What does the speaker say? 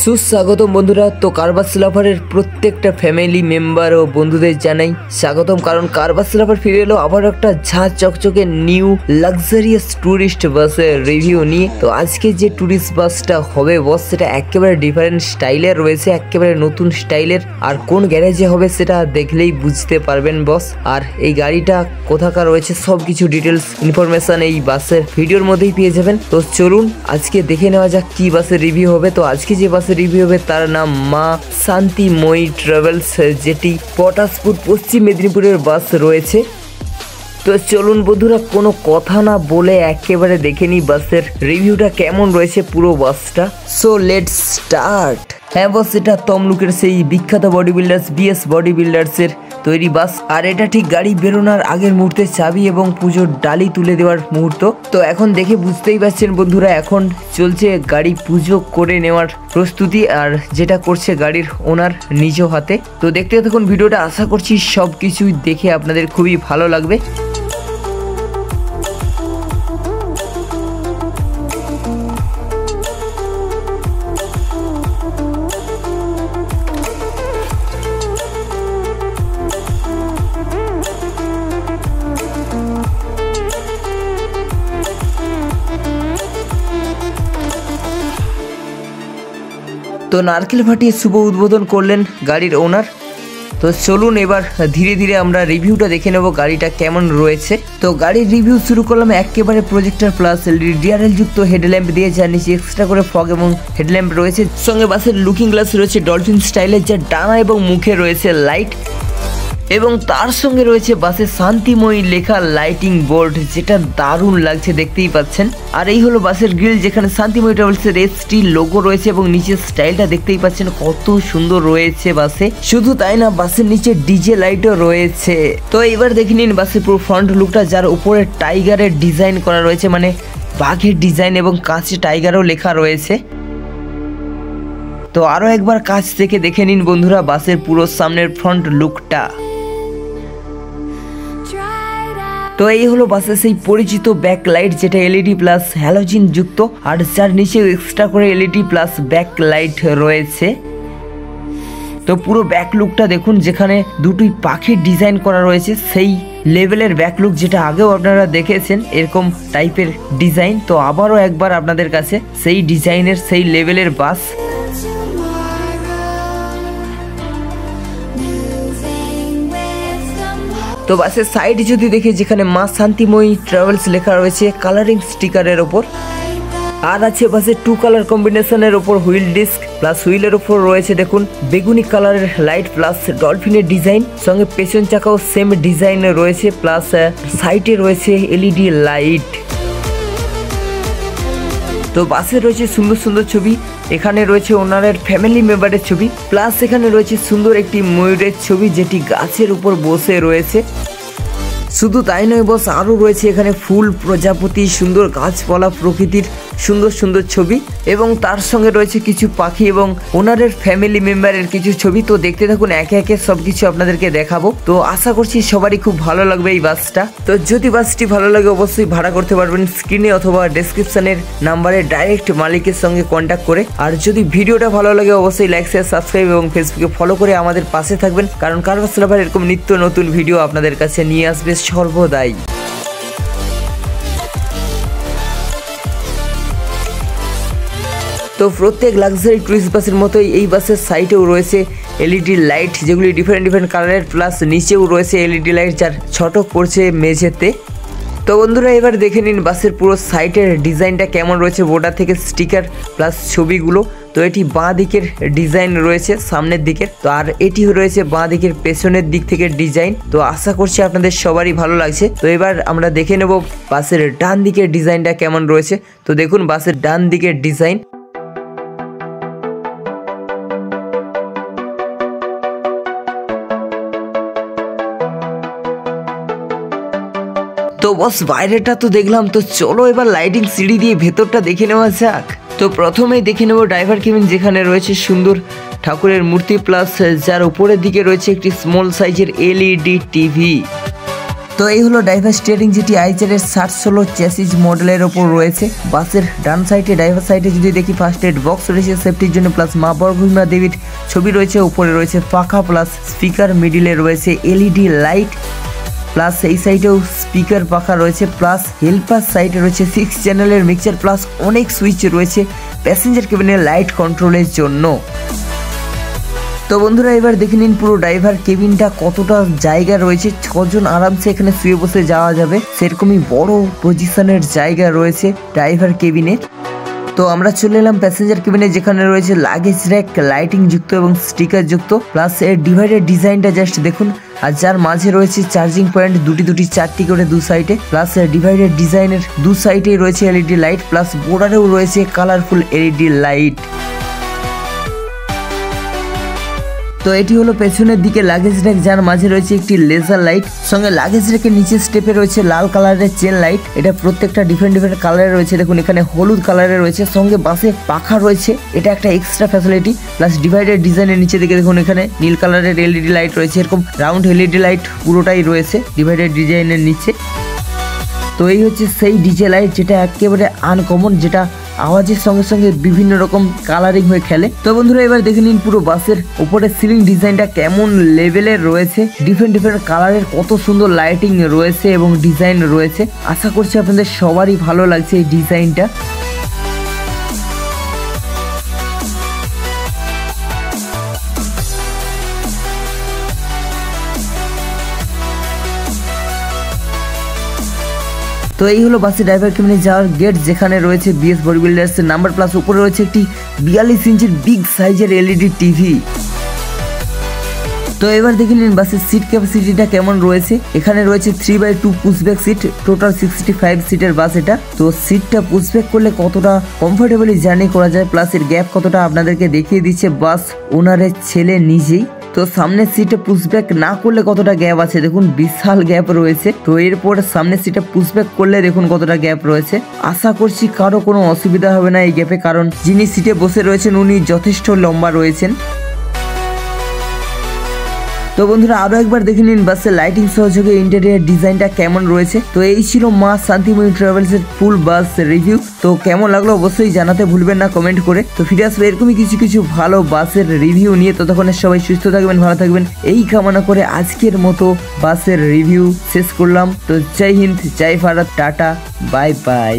সুস্বাগতম বন্ধুরা। তো কারবাস লাভারের প্রত্যেকটা ফ্যামিলি মেম্বার ও বন্ধুদের জানাই স্বাগতম, কারণ কারবাস লাভার ফিরে এলো আবার একটা ঝাঁ চকচকে নিউ লাক্সারিয়াস ট্যুরিস্ট বাসের রিভিউ নিয়ে। তো আজকে যে ট্যুরিস্ট বাসটা হবে বস, সেটা একেবারে ডিফারেন্ট স্টাইলের রয়েছে, একেবারে নতুন স্টাইলের। আর কোন গ্যারেজে হবে সেটা দেখলেই বুঝতে পারবেন বস। আর এই গাড়িটা কোথাকার রয়েছে সব কিছু ডিটেলস ইনফরমেশন এই বাসের ভিডিওর মধ্যেই পেয়ে যাবেন। তো চলুন আজকে দেখে নেওয়া যাক কি বাসের রিভিউ হবে। তো আজকে যে বাসের রিভিউ হবে তার নাম মা শান্তিময়ী ট্রাভেলস, যেটি পটাশপুর পশ্চিম মেদিনীপুরের বাস রয়েছে। তো চলুন বন্ধুরা কোনো কথা না বলে একেবারে দেখে নিই বাসের রিভিউটা কেমন রয়েছে পুরো বাসটা। So let's start. হ্যাঁ বস, এটা তমলুকের সেই বিখ্যাত বডি বিল্ডার্স বিএস বডি বিল্ডার্সের তৈরি বাস। আর এটা ঠিক গাড়ি বেরোনোর আগের মুহূর্তে চাবি এবং পুজোর ডালি তুলে দেওয়ার মুহূর্ত। তো এখন দেখে বুঝতেই পারছেন বন্ধুরা, এখন চলছে গাড়ি পুজো করে নেওয়ার প্রস্তুতি, আর যেটা করছে গাড়ির ওনার নিজ হাতে। তো দেখতে থাকুন ভিডিওটা, আশা করছি সব কিছুই দেখে আপনাদের খুবই ভালো লাগবে। তো নারকেল ফাটিয়ে শুভ উদ্বোধন করলেন গাড়ির ওনার। তো চলুন এবার ধীরে ধীরে আমরা রিভিউটা দেখে নেব গাড়িটা কেমন রয়েছে। তো গাড়ির রিভিউ শুরু করলাম একেবারে প্রজেক্টর প্লাস ডিআরএল যুক্ত হেডল্যাম্প দিয়ে, যার নিচে এক্সট্রা করে ফগ এবং হেডল্যাম্প রয়েছে। সঙ্গে বাসের লুকিং গ্লাস রয়েছে ডলফিন স্টাইলের, যার ডানা এবং মুখে রয়েছে লাইট, এবং তার সঙ্গে রয়েছে বাসে শান্তিময়ী লেখা লাইটিং বোর্ড, যেটা দারুণ লাগছে দেখতেই পাচ্ছেন। আর এই হলো বাসের গ্রিল, যেখানে শান্তিময়ী ট্রাভেলসের এসটি লোগো রয়েছে, এবং নিচের স্টাইলটা দেখতেই পাচ্ছেন কত সুন্দর রয়েছে বাসে। শুধু তাই না, বাসের নিচে ডিজে লাইটও রয়েছে। তো এবার দেখে নিন বাসের পুরো ফ্রন্ট লুকটা, যার উপরে টাইগারের ডিজাইন করা রয়েছে, মানে বাঘের ডিজাইন, এবং কাছে টাইগারও লেখা রয়েছে। তো আরও একবার কাছ থেকে দেখে নিন বন্ধুরা বাসের পুরো সামনের ফ্রন্ট লুকটা। তো এই হলো বাসের সেই পরিচিত ব্যাক লাইট, যেটা এলইডি প্লাস হ্যালোজিন যুক্ত, আর যার নিচে এক্সট্রা করে এলইডি প্লাস ব্যাক লাইট রয়েছে। তো পুরো ব্যাক লুকটা দেখুন, যেখানে দুটোই পাখির ডিজাইন করা রয়েছে, সেই লেভেলের ব্যাক লুক যেটা আগেও আপনারা দেখেছেন এরকম টাইপের ডিজাইন। তো আবারও একবার আপনাদের কাছে সেই ডিজাইনের সেই লেভেলের বাস। তো বাসের সাইড যদি দেখে, যেখানে মা শান্তিময়ী ট্রাভেলস লেখা রয়েছে কালারিং স্টিকারের ওপর, আর আছে বাসের 2 কালার কম্বিনেশনের ওপর হুইল ডিস্ক, প্লাস হুইলের ওপর রয়েছে দেখুন বেগুনি কালারের লাইট প্লাস ডলফিনের ডিজাইন। সঙ্গে পেছন চাকাও সেম ডিজাইনে রয়েছে, প্লাস সাইডে রয়েছে এলইডি লাইট। তো বাসে রয়েছে সুন্দর সুন্দর ছবি, এখানে রয়েছে ওনারের ফ্যামিলি মেম্বারের ছবি, প্লাস এখানে রয়েছে সুন্দর একটি ময়ূরের ছবি, যেটি গাছের উপর বসে রয়েছে। শুধু তাই নয় বস, আরও রয়েছে এখানে ফুল, প্রজাপতি, সুন্দর গাছপালা, প্রকৃতির সুন্দর সুন্দর ছবি, এবং তার সঙ্গে রয়েছে কিছু পাখি এবং ওনারের ফ্যামিলি মেম্বারের কিছু ছবি। তো দেখতে থাকুন, একে একে সব কিছু আপনাদেরকে দেখাবো। তো আশা করছি সবারই খুব ভালো লাগবে এই বাসটা। তো যদি বাসটি ভালো লাগে অবশ্যই ভাড়া করতে পারবেন স্ক্রিনে অথবা ডেসক্রিপশনের নাম্বারে ডাইরেক্ট মালিকের সঙ্গে কন্ট্যাক্ট করে। আর যদি ভিডিওটা ভালো লাগে অবশ্যই লাইক, শেয়ার, সাবস্ক্রাইব এবং ফেসবুকে ফলো করে আমাদের পাশে থাকবেন, কারণ কারবাস লাভার এরকম নিত্য নতুন ভিডিও আপনাদের কাছে নিয়ে আসবে সর্বদাই। তো প্রত্যেক লাক্সারি টুরিস্ট বাসের মতোই এই বাসের সাইডেও রয়েছে এলইডি লাইট, যেগুলি ডিফারেন্ট ডিফারেন্ট কালারের, প্লাস নিচেও রয়েছে এলইডি লাইট, যার ছটক পড়ছে মেঝেতে। তো বন্ধুরা এবার দেখে নিন বাসের পুরো সাইডের ডিজাইনটা কেমন রয়েছে, বর্ডার থেকে স্টিকার প্লাস ছবিগুলো। তো এটি বাঁ দিকের ডিজাইন রয়েছে সামনের দিকের, তো আর এটি রয়েছে বাঁ দিকের পেছনের দিক থেকে ডিজাইন। তো আশা করছি আপনাদের সবারই ভালো লাগছে। তো এবার আমরা দেখে নেব বাসের ডান দিকের ডিজাইনটা কেমন রয়েছে। তো দেখুন বাসের ডান দিকের ডিজাইন। তো বস বাইরেটা তো দেখলাম, তো চলো এবার লাইটিং সিঁড়ি দিয়ে ভেতরটা দেখে নেওয়া যাক। তো প্রথমেই দেখে নেব ড্রাইভার কেবিন, যেখানে রয়েছে সুন্দর ঠাকুরের মূর্তি, প্লাস যার উপরের দিকে রয়েছে একটি স্মল সাইজের এলইডি টিভি। তো এই হলো ড্রাইভার স্টিয়ারিং, যেটি আইচারের 6016 চ্যাসিস মডেলের ওপর রয়েছে। বাসের ডান সাইডে ড্রাইভার সাইডে যদি দেখি ফার্স্ট এড বক্স রয়েছে সেফটির জন্য, প্লাস মা বরগুনা দেবীর ছবি রয়েছে, উপরে রয়েছে পাখা প্লাস স্পিকার, মিডিলে রয়েছে এলইডি লাইট, প্লাস এই সাইডেও স্পিকার পাখা রয়েছে, প্লাস হেল্পার সাইডে রয়েছে 6 চ্যানেলের মিক্সার, প্লাস অনেক সুইচ রয়েছে প্যাসেঞ্জার কেবিনের লাইট কন্ট্রোলের জন্য। তো বন্ধুরা এবার দেখে নিন পুরো ড্রাইভার কেবিনটা কতটা জায়গা রয়েছে, 6 জন আরামসে এখানে শুয়ে বসে যাওয়া যাবে, সেরকমই বড় পজিশনের জায়গা রয়েছে ড্রাইভার কেবিনে। তো আমরা চলে এলাম প্যাসেঞ্জার কেবিনে, যেখানে রয়েছে লাগেজ র্যাক লাইটিং যুক্ত এবং স্টিকার যুক্ত, প্লাস এর ডিভাইডের ডিজাইনটা জাস্ট দেখুন, আর যার মাঝে রয়েছে চার্জিং পয়েন্ট দুটি 4টি করে দু সাইডে, প্লাস ডিভাইডের ডিজাইনের দু সাইডে রয়েছে এলইডি লাইট, প্লাস বোর্ডারেও রয়েছে কালারফুল এলইডি লাইট। তো এটি হলো পেছনের দিকে লাগেজ র্যাক, যার মাঝে রয়েছে একটি লেজার লাইট, সঙ্গে লাগেজ র্যাকের নিচে স্টেপে রয়েছে লাল কালারের চেন লাইট, এটা প্রত্যেকটা ডিফারেন্ট কালারে রয়েছে, দেখুন এখানে হলুদ কালারে রয়েছে, সঙ্গে বাসে পাখা রয়েছে, এটা একটা এক্সট্রা ফ্যাসিলিটি, প্লাস ডিভাইডের ডিজাইনের নিচে দিকে দেখুন এখানে নীল কালারের এলইডি লাইট রয়েছে, এরকম রাউন্ড এলইডি লাইট পুরোটাই রয়েছে ডিভাইডের ডিজাইনের নিচে। তো এই হচ্ছে সেই ডিজে লাইট যেটা একেবারে আনকমন, যেটা আওয়াজের সঙ্গে সঙ্গে বিভিন্ন রকম কালারিং হয়ে খেলে। তো বন্ধুরা এবার দেখে নিন পুরো বাসের উপরে সিলিং ডিজাইনটা কেমন লেভেলের রয়েছে, ডিফারেন্ট কালারের কত সুন্দর লাইটিং রয়েছে এবং ডিজাইন রয়েছে। আশা করছি আপনাদের সবারই ভালো লাগছে এই ডিজাইনটা। তো এই হলো বাসে ড্রাইভার কেবিনে যাওয়ার গেট, যেখানে রয়েছে বিএস বডি বিল্ডার্স এর নাম্বার, প্লাস উপরে রয়েছে একটি 42 ইঞ্চির বিগ সাইজের এলইডি টিভি। তো এবার দেখে নিন বাসের সিট ক্যাপাসিটিটা কেমন রয়েছে। এখানে রয়েছে 3/2 পুশব্যাক সিট, টোটাল 65 সিটের বাস এটা। তো সিটটা পুশব্যাক করলে কতটা কমফোর্টেবলি জার্নি করা যায়, প্লাস এর গ্যাপ কতটা আপনাদেরকে দেখিয়ে দিচ্ছে বাস ওনারের ছেলে নিজেই। তো সামনের সিটে পুশব্যাক না করলে কতটা গ্যাপ আছে দেখুন, বিশাল গ্যাপ রয়েছে। তো এরপর সামনের সিটে পুশব্যাক করলে দেখুন কতটা গ্যাপ রয়েছে। আশা করছি কারো কোনো অসুবিধা হবে না এই গ্যাপে, কারণ যিনি সিটে বসে রয়েছেন উনি যথেষ্ট লম্বা রয়েছেন। তো বন্ধুরা আরো একবার দেখে নিন বাসের লাইটিং সহযোগে ইন্টেরিয়র ডিজাইনটা কেমন রয়েছে। তো এই ছিল মা শান্তিময়ী ট্রাভেলস এর ফুল বাস রিভিউ। তো কেমন লাগলো অবশ্যই জানাতে ভুলবেন না কমেন্ট করে। তো ফিরে আসবে এরকমই কিছু ভালো বাসের রিভিউ নিয়ে। ততক্ষণ সবাই সুস্থ থাকবেন, ভালো থাকবেন এই কামনা করে আজকের মতো বাসের রিভিউ শেষ করলাম। তো জয় হিন্দ, জয় ভারত, টাটা, বাই বাই।